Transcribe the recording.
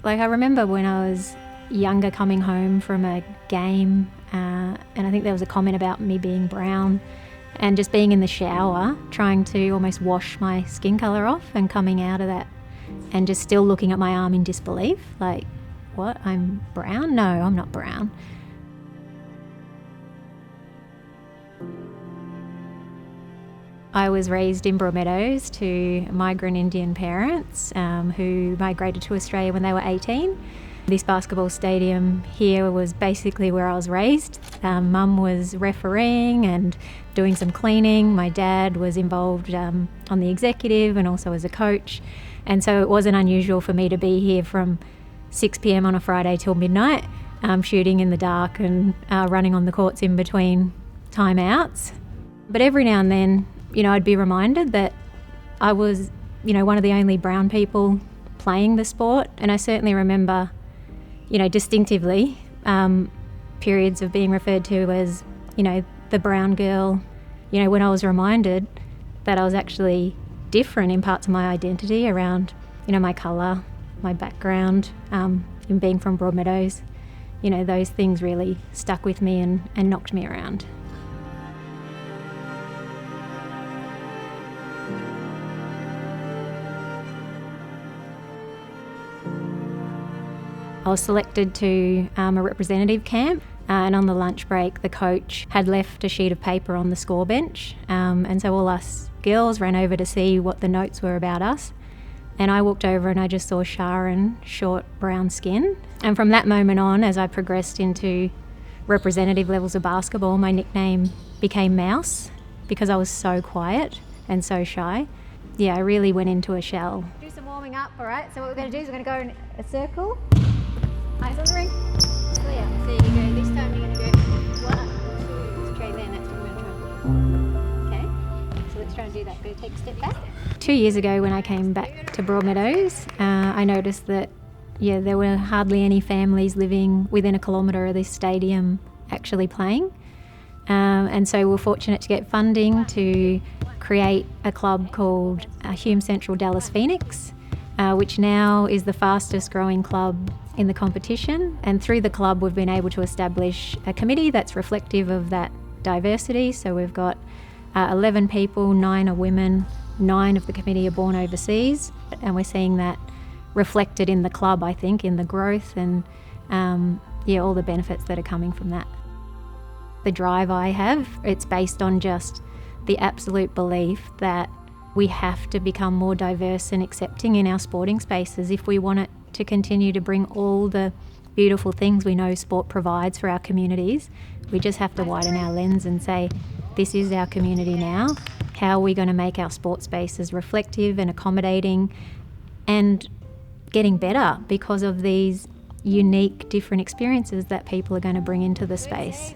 Like, I remember when I was younger coming home from a game, and I think there was a comment about me being brown, and just being in the shower trying to almost wash my skin colour off and coming out of that and just still looking at my arm in disbelief, like, what, I'm brown? No, I'm not brown. I was raised in Broadmeadows to migrant Indian parents who migrated to Australia when they were 18. This basketball stadium here was basically where I was raised. Mum was refereeing and doing some cleaning. My dad was involved on the executive and also as a coach. And so it wasn't unusual for me to be here from 6 p.m. on a Friday till midnight, shooting in the dark and running on the courts in between timeouts. But every now and then, I'd be reminded that I was, one of the only brown people playing the sport. And I certainly remember, distinctively, periods of being referred to as, the brown girl, when I was reminded that I was actually different in parts of my identity around, my colour, my background, in being from Broadmeadows. Those things really stuck with me and knocked me around. I was selected to a representative camp, and on the lunch break the coach had left a sheet of paper on the score bench, and so all us girls ran over to see what the notes were about us, and I walked over and I just saw Sharin, short brown skin. And from that moment on, as I progressed into representative levels of basketball, my nickname became Mouse because I was so quiet and so shy. Yeah, I really went into a shell. Do some warming up, all right? So what we're going to do is we're going to go in a circle. Eyes on the ring. Clear. There you go. This time you're going to go 1, 2, straight there, and that's what we're going to try. Okay. So let's try and do that. Go take a step back. 2 years ago when I came back to Broadmeadows, I noticed that, there were hardly any families living within a kilometre of this stadium actually playing. And so we're fortunate to get funding to create a club called Hume Central Dallas Phoenix, which now is the fastest growing club in the competition. And through the club we've been able to establish a committee that's reflective of that diversity. So we've got 11 people, 9 are women, 9 of the committee are born overseas, and we're seeing that reflected in the club, I think, in the growth and all the benefits that are coming from that. The drive I have, it's based on just the absolute belief that we have to become more diverse and accepting in our sporting spaces if we want it to continue to bring all the beautiful things we know sport provides for our communities. We just have to widen our lens and say, this is our community now. How are we going to make our sport spaces reflective and accommodating and getting better because of these unique, different experiences that people are going to bring into the space?